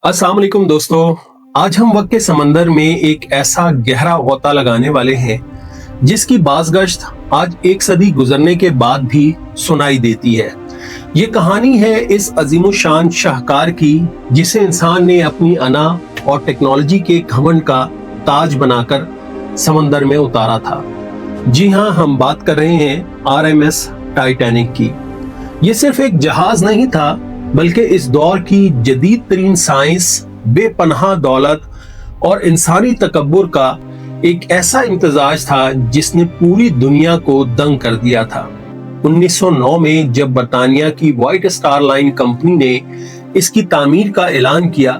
अस्सलाम वालेकुम दोस्तों। आज हम वक्त के समंदर में एक ऐसा गहरा गोता लगाने वाले हैं जिसकी बाज़गश्त आज एक सदी गुजरने के बाद भी सुनाई देती है। ये कहानी है इस अजीमुशान शाहकार की जिसे इंसान ने अपनी अना और टेक्नोलॉजी के घमंड का ताज बनाकर समंदर में उतारा था। जी हाँ, हम बात कर रहे हैं आरएमएस टाइटैनिक की। ये सिर्फ एक जहाज नहीं था बल्कि इस दौर की जदीद तरीन साइंस, बेपनाह दौलत और इंसानी तकब्बुर का एक ऐसा इम्तिजाज था जिसने पूरी दुनिया को दंग कर दिया था। 1909 में जब बरतानिया की व्हाइट स्टार लाइन कंपनी ने इसकी तामीर का ऐलान किया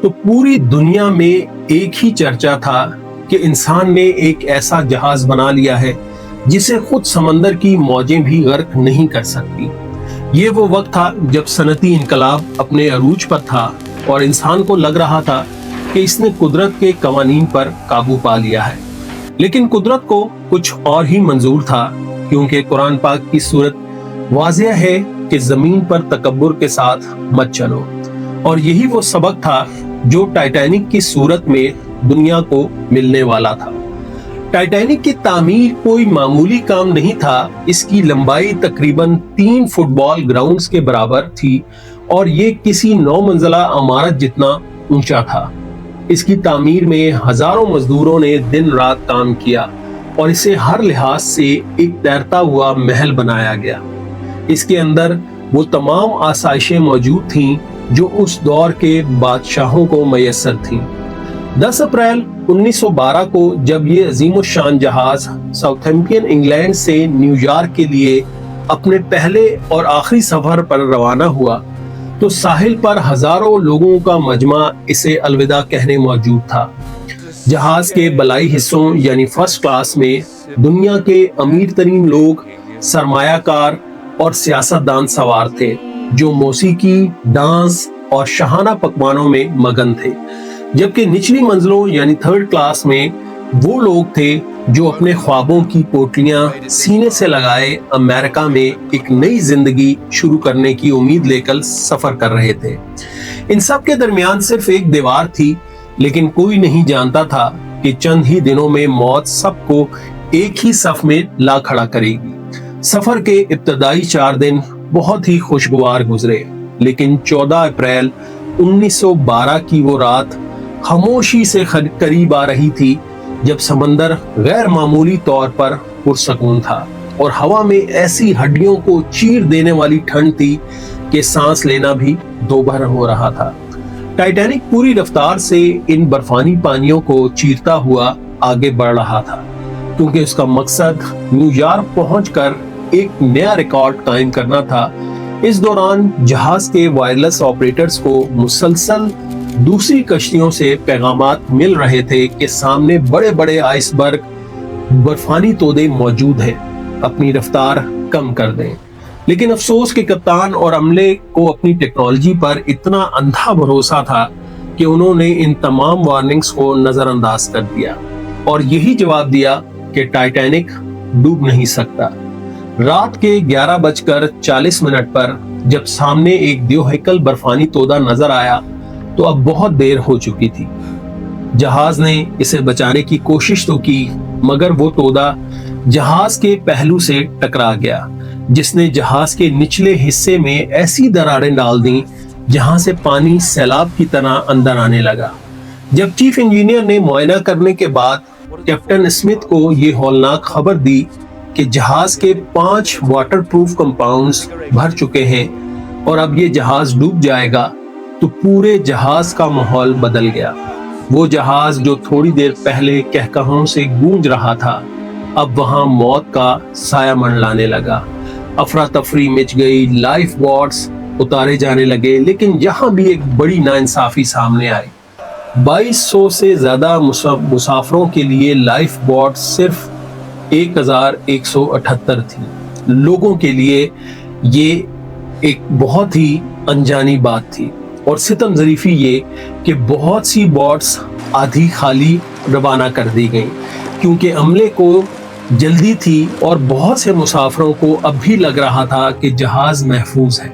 तो पूरी दुनिया में एक ही चर्चा था कि इंसान ने एक ऐसा जहाज बना लिया है जिसे खुद समंदर की मौजें भी गर्क नहीं कर सकती। ये वो वक्त था जब सनती इनकलाब अपने अरूज पर था और इंसान को लग रहा था कि इसने कुदरत के कवानीन पर काबू पा लिया है। लेकिन कुदरत को कुछ और ही मंजूर था, क्योंकि कुरान पाक की सूरत वाज़ेह है कि जमीन पर तकब्बुर के साथ मत चलो। और यही वो सबक था जो टाइटैनिक की सूरत में दुनिया को मिलने वाला था। टाइटैनिक की तामीर कोई मामूली काम नहीं था। इसकी लंबाई तकरीबन 3 फुटबॉल ग्राउंड्स के बराबर थी और ये किसी 9 मंजिला इमारत जितना ऊंचा था। इसकी तामीर में हजारों मजदूरों ने दिन रात काम किया और इसे हर लिहाज से एक तैरता हुआ महल बनाया गया। इसके अंदर वो तमाम आसाइशें मौजूद थीं जो उस दौर के बादशाहों को मैसर थीं। 10 अप्रैल 1912 को जब ये अजीमुशान जहाज साउथैम्पटन इंग्लैंड से न्यूयॉर्क के लिए अपने पहले और आखिरी सफर पर रवाना हुआ तो साहिल पर हजारों लोगों का मजमा इसे अलविदा कहने मौजूद था। जहाज के बलाई हिस्सों यानी फर्स्ट क्लास में दुनिया के अमीर तरीन लोग, सरमायाकार और सियासतदान सवार थे जो मौसीकी, डांस और शाहाना पकवानों में मगन थे, जबकि निचली मंजिलों यानी थर्ड क्लास में वो लोग थे जो अपने ख्वाबों की पोटलियां सीने से लगाए अमेरिका में एक नई जिंदगी शुरू करने की उम्मीद लेकर सफर कर रहे थे। इन सब के दरमियान सिर्फ एक दीवार थी, लेकिन कोई नहीं जानता था कि चंद ही दिनों में मौत सबको एक ही सफ में ला खड़ा करेगी। सफर के इब्तदाई 4 दिन बहुत ही खुशगवार गुजरे, लेकिन 14 अप्रैल 1912 की वो रात खामोशी से करीब आ रही थी जब समंदर गैर मामूली तौर पर पुरसकून था और हवा में ऐसी हड्डियों को चीर देने वाली ठंड थी कि सांस लेना भी दोभर हो रहा था। टाइटैनिक पूरी रफ्तार से इन बर्फानी पानियों को चीरता हुआ आगे बढ़ रहा था, क्योंकि उसका मकसद न्यूयॉर्क पहुंचकर एक नया रिकॉर्ड कायम करना था। इस दौरान जहाज के वायरलेस ऑपरेटर्स को मुसलसल दूसरी कश्तियों से पैगामात मिल रहे थे कि सामने बड़े बड़े आइसबर्ग, बर्फानी तोदे मौजूद हैं, अपनी रफ्तार कम कर दें। लेकिन अफसोस के कप्तान और अमले को अपनी टेक्नोलॉजी पर इतना अंधा भरोसा था कि उन्होंने इन तमाम वार्निंग्स को नजरअंदाज कर दिया और यही जवाब दिया कि टाइटैनिक डूब नहीं सकता। रात के 11:40 पर जब सामने एक द्योहिकल बर्फानी तोदा नजर आया तो अब बहुत देर हो चुकी थी। जहाज ने इसे बचाने की कोशिश तो की, मगर वो तोदा जहाज के पहलू से टकरा गया, जिसने जहाज के निचले हिस्से में ऐसी दरारें डाल दी जहां से पानी सैलाब की तरह अंदर आने लगा। जब चीफ इंजीनियर ने मुआयना करने के बाद कैप्टन स्मिथ को ये हौलनाक खबर दी कि जहाज के 5 वाटरप्रूफ कंपाउंड्स भर चुके हैं और अब ये जहाज डूब जाएगा, तो पूरे जहाज का माहौल बदल गया। वो जहाज जो थोड़ी देर पहले कहकहाओं से गूंज रहा था, अब वहां मौत का साया मंडलाने लगा। अफरा तफरी मच गई, लाइफ बोट्स उतारे जाने लगे, लेकिन यहाँ भी एक बड़ी नाइंसाफी सामने आई। 2200 से ज्यादा मुसाफिरों के लिए लाइफ बोट सिर्फ 1178 थी। लोगों के लिए ये एक बहुत ही अनजानी बात थी और सितम ज़रीफ़ी ये कि बहुत सी बोट्स आधी खाली रवाना कर दी गई, क्योंकि अमले को जल्दी थी और बहुत से मुसाफिरों को अब भी लग रहा था कि जहाज महफूज है।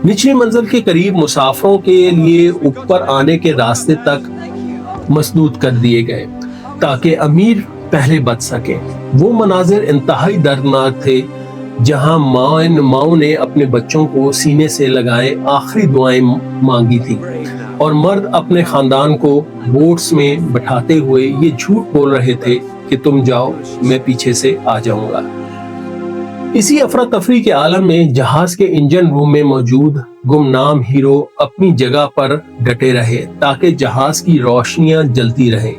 निचली मंजिल के करीब मुसाफिरों के लिए ऊपर आने के रास्ते तक मसदूद कर दिए गए ताकि अमीर पहले बच सके। वो मनाजिर इंतहाई दर्दनाक थे जहां माओ ने अपने बच्चों को सीने से लगाए आखिरी दुआएं मांगी थी और मर्द अपने खानदान को बोट्स में बैठाते हुए ये झूठ बोल रहे थे कि तुम जाओ, मैं पीछे से आ जाऊंगा। इसी अफरा तफरी के आलम में जहाज के इंजन रूम में मौजूद गुमनाम हीरो अपनी जगह पर डटे रहे ताकि जहाज की रोशनियां जलती रहें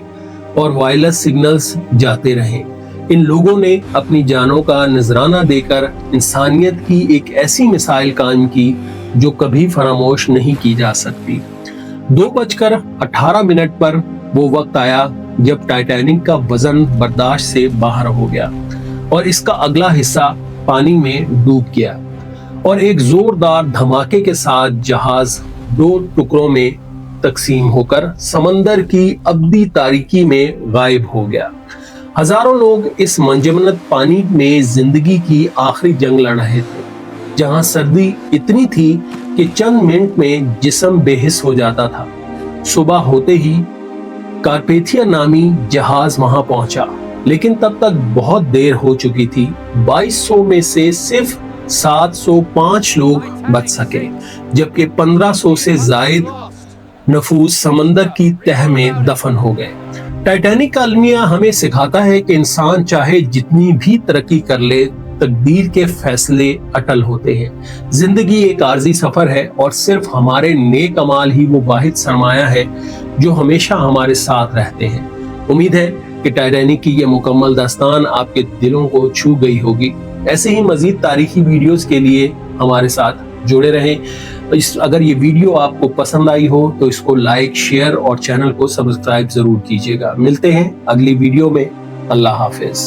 और वायरलेस सिग्नल्स जाते रहें। इन लोगों ने अपनी जानों का नजराना देकर इंसानियत की एक ऐसी मिसाल कायम की जो कभी फरामोश नहीं की जा सकती। 2:18 पर वो वक्त आया जब टाइटैनिक का वजन बर्दाश्त से बाहर हो गया और इसका अगला हिस्सा पानी में डूब गया और एक जोरदार धमाके के साथ जहाज 2 टुकड़ों में तकसीम होकर समंदर की अब्दी तारीकी में गायब हो गया। हजारों लोग इस मनजमनत पानी में जिंदगी की आखिरी जंग लड़ रहे थे, जहां सर्दी इतनी थी कि चंद मिनट में जिस्म बेहिस हो जाता था। सुबह होते ही कारपेथिया नामी जहाज वहां पहुंचा, लेकिन तब तक बहुत देर हो चुकी थी। 2200 में से सिर्फ 705 लोग बच सके, जबकि 1500 से जायद नफूस समंदर की तह में दफन हो गए। टाइटैनिक का अलमिया हमें सिखाता है कि इंसान चाहे जितनी भी तरक्की कर ले, तकदीर के फैसले अटल होते हैं। जिंदगी एक आर्जी सफर है और सिर्फ हमारे नेक अमाल ही वो वाहिद सरमाया है जो हमेशा हमारे साथ रहते हैं। उम्मीद है कि टाइटैनिक की ये मुकम्मल दास्तान आपके दिलों को छू गई होगी। ऐसे ही मजीद तारीखी वीडियोस के लिए हमारे साथ जुड़े रहें। अगर ये वीडियो आपको पसंद आई हो तो इसको लाइक, शेयर और चैनल को सब्सक्राइब जरूर कीजिएगा। मिलते हैं अगली वीडियो में। अल्लाह हाफिज।